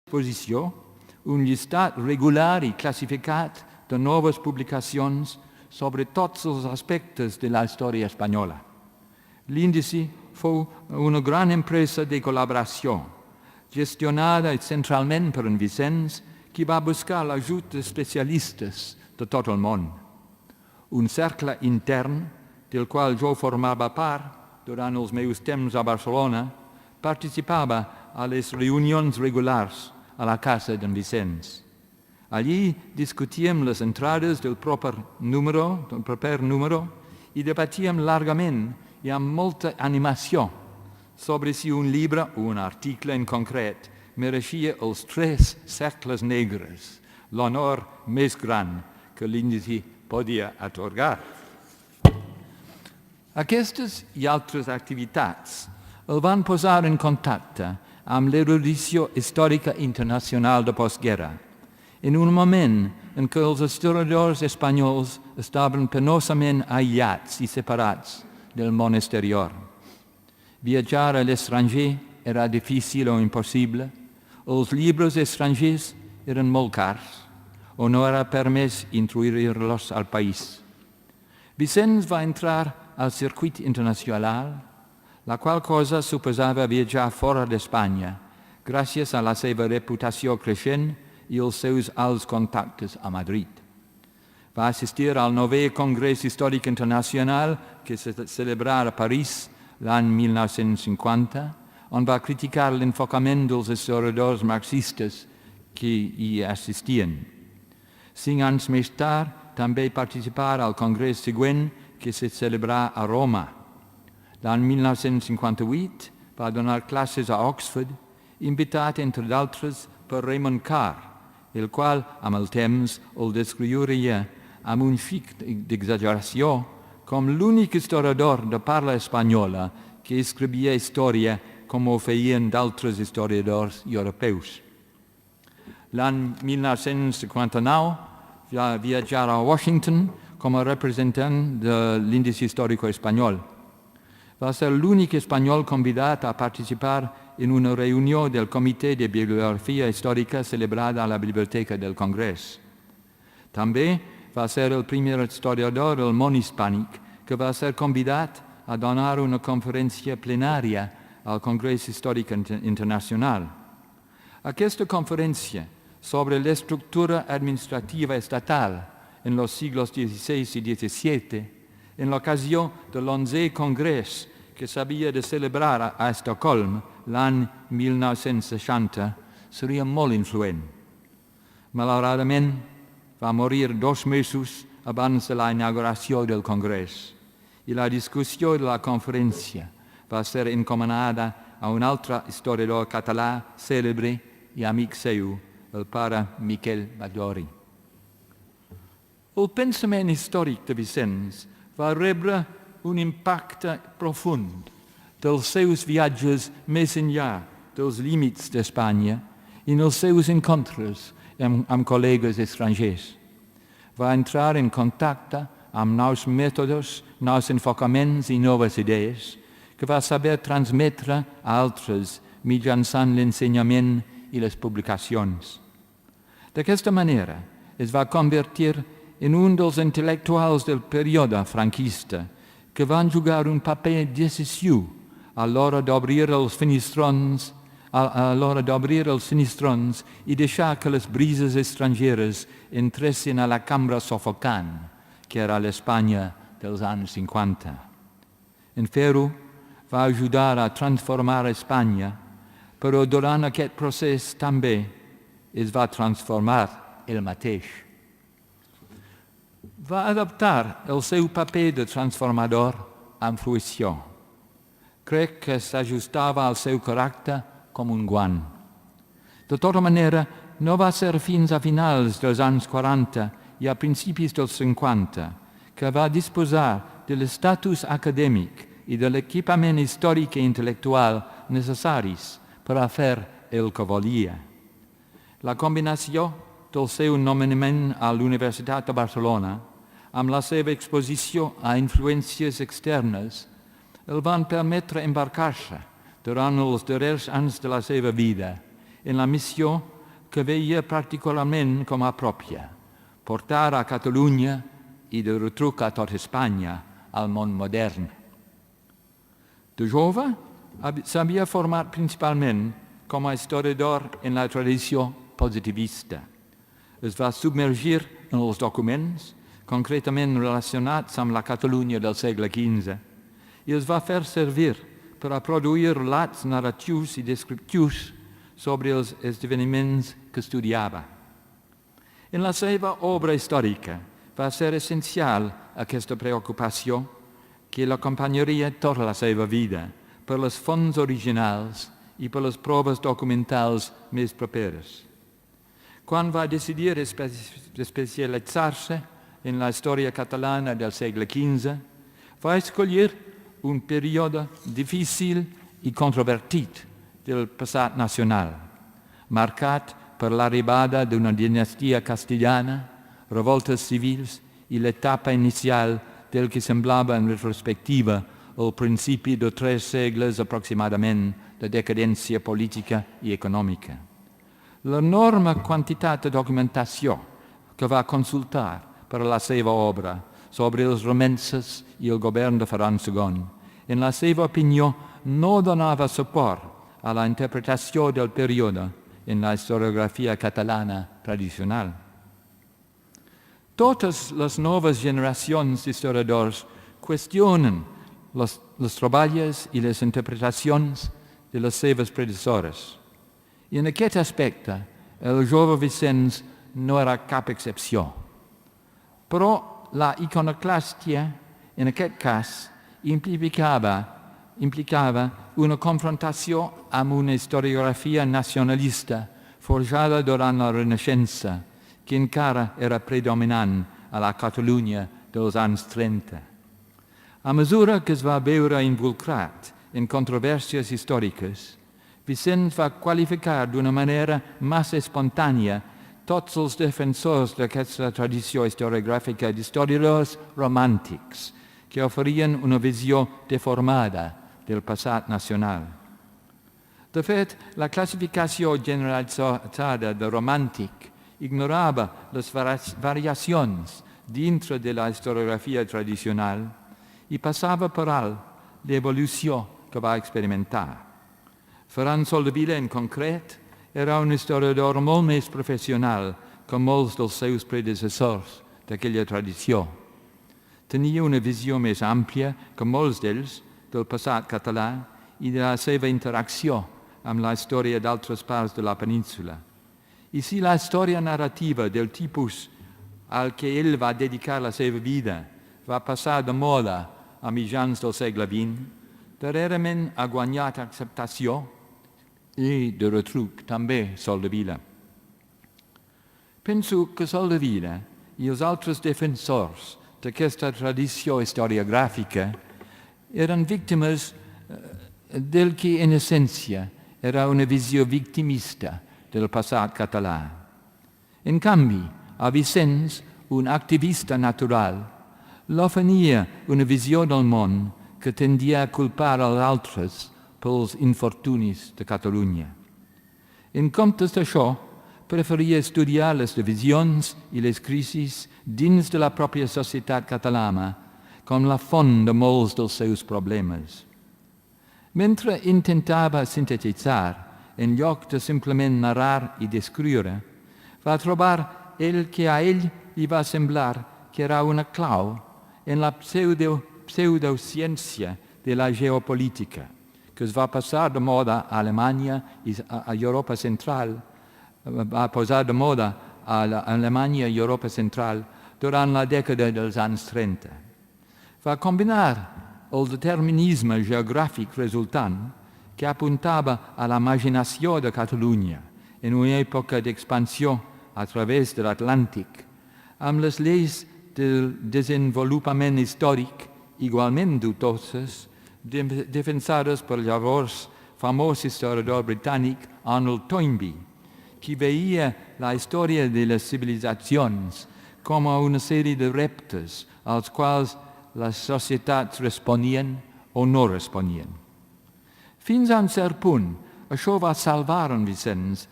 exposició un llistat regular i classificat de noves publicacions sobre tots els aspectes de la història espanyola. L'índice fou una gran empresa de col·laboració, gestionada centralment per en Vicenç, qui va buscar l'ajut d'especialistes de tot el món. Un cercle intern, del qual jo formava part durant els meus temps a Barcelona, participava a les reunions regulars a la casa d'en Vicenç. Allí discutíem les entrades del proper número i debatíem largament i amb molta animació sobre si un llibre o un article en concret mereixia els 3 cercles negres, l'honor més gran que l'índice podia atorgar. Aquestes i altres activitats el van posar en contacte amb l'erudició històrica internacional de postguerra, en un moment en què els historiadors espanyols estaven penosament aïllats i separats del món exterior. Viatjar a l'estranger era difícil o impossible, els llibres estrangers eren molt cars o no era permès introduir-los al país. Vicenç va entrar al circuit internacional, la qual cosa suposava viatjar fora d'Espanya, gràcies a la seva reputació creixent i els seus alts contactes a Madrid. Va assistir al 9è Congrés Històric Internacional que se celebrà a París l'any 1950, on va criticar l'enfocament dels historiadors marxistes que hi assistien. 5 anys més tard, també participà al congrés següent que se celebrà a Roma. L'any 1958 va donar classes a Oxford, invitat, entre d'altres, per Raymond Carr, el qual, amb el temps, el descriuria amb un xic d'exageració com l'únic historiador de parla espanyola que escrivia història com ho feien d'altres historiadors europeus. L'any 1959 va viatjar a Washington com a representant de l'índice històric espanyol. Va ser l'únic espanyol convidat a participar en una reunió del Comitè de Bibliografia Històrica celebrada a la Biblioteca del Congrés. També va ser el primer historiador del món hispànic que va ser convidat a donar una conferència plenària al Congrés Històric Internacional. Aquesta conferència sobre l'estructura administrativa estatal en los siglos XVI y XVII, en l'ocasió de l'11è Congrés que s'havia de celebrar a Estocolm l'any 1960, seria molt influent. Malauradament, va morir 2 mesos abans de la inauguració del Congrés i la discussió de la conferència va ser encomanada a un altre historiador català cèlebre i amic seu, el pare Miquel Batllori. El pensament històric de Vicenç va rebre un impacte profund dels seus viatges més enllà dels límits d'Espanya i en els seus encontres amb col·legues estrangers. Va entrar en contacte amb nous mètodes, nous enfocaments i noves idees que va saber transmetre a altres mitjançant l'ensenyament i les publicacions. D'aquesta manera es va convertir en un dels intel·lectuals del període franquista que van jugar un paper decisiu a l'hora d'obrir els finistrons i deixar que les brises estrangeres entressin a la cambra sofocant que era l'Espanya dels anys 50. En fer-ho, va ajudar a transformar Espanya, però durant aquest procés també es va transformar ell mateix. Va adaptar el seu paper de transformador amb fruïció. Crec que s'ajustava al seu caràcter com un guant. De tota manera, no va ser fins a finals dels anys 40 i a principis dels 50 que va disposar de l'estatus acadèmic i de l'equipament històric i intel·lectual necessaris per a fer el que volia. La combinació del seu nomenament a l'Universitat de Barcelona amb la seva exposició a influències externes, el van permetre embarcar-se durant els darrers anys de la seva vida en la missió que veia particularment com a pròpia, portar a Catalunya i de retruc a tot Espanya al món modern. De jove s'havia format principalment com a historiador en la tradició positivista. Es va submergir en els documents, concretament relacionats amb la Catalunya del segle XV, i es va fer servir per a produir relats narratius i descriptius sobre els esdeveniments que estudiava. En la seva obra històrica va ser essencial aquesta preocupació que l'acompanyaria tota la seva vida per les fonts originals i per les proves documentals més properes. Quan va decidir especialitzar-se en la història catalana del segle XV, va escollir un període difícil i controvertit del passat nacional, marcat per l'arribada d'una dinastia castellana, revoltes civils i l'etapa inicial del que semblava en retrospectiva el principi de 3 segles aproximadament de decadència política i econòmica. L'enorme quantitat de documentació que va consultar per a la seva obra sobre els romances i el govern de Ferran II, en la seva opinió, no donava suport a la interpretació del període en la historiografia catalana tradicional. Totes les noves generacions d'historiadors qüestionen les troballes i les interpretacions de les seves predecessores. I en aquest aspecte, el Jaume Vicens no era cap excepció. Però la iconoclàstia, en aquest cas, implicava una confrontació amb una historiografia nacionalista forjada durant la Renaixença, que encara era predominant a la Catalunya dels anys 30. A mesura que es va veure involucrat en controvèrsies històriques, Vicens va qualificar d'una manera massa espontània tots els defensors d'aquesta tradició historiogràfica d'historiadors romàntics que oferien una visió deformada del passat nacional. De fet, la classificació generalitzada de romàntic ignorava les variacions dintre de la historiografia tradicional i passava per alt l'evolució que va experimentar. Ferran Soldevila, en concret, era un historiador molt més professional que molts dels seus predecessors d'aquella tradició. Tenia una visió més àmplia que molts d'ells del passat català i de la seva interacció amb la història d'altres parts de la península. I si la història narrativa del tipus al que ell va dedicar la seva vida va passar de moda a mitjans del segle XX, darrerament ha guanyat acceptació i, de retruc, també Soldevila. Penso que Soldevila i els altres defensors d'aquesta tradició historiogràfica eren víctimes del que, en essència, era una visió victimista del passat català. En canvi, a Vicens, un activista natural, l'ofenia una visió del món que tendia a culpar els altres pels infortunis de Catalunya. En comptes d'això, preferia estudiar les divisions i les crisis dins de la pròpia societat catalana com la font de molts dels seus problemes. Mentre intentava sintetitzar, en lloc de simplement narrar i descriure, va trobar el que a ell li va semblar que era una clau en la pseudociència de la geopolítica, que es va passar de moda a Alemanya i a Europa Central, va posar de moda a Alemanya i Europa Central durant la dècada dels anys 30. Va combinar el determinisme geogràfic resultant que apuntava a la imaginació de Catalunya en una època d'expansió a través de l'Atlàntic, amb les lleis del desenvolupament històric igualment dubtoses defensades per llavors famós historiador britànic Arnold Toynbee, qui veia la història de les civilitzacions com a una sèrie de reptes als quals les societats responien o no responien. Fins a un cert punt, això va salvar en Vicens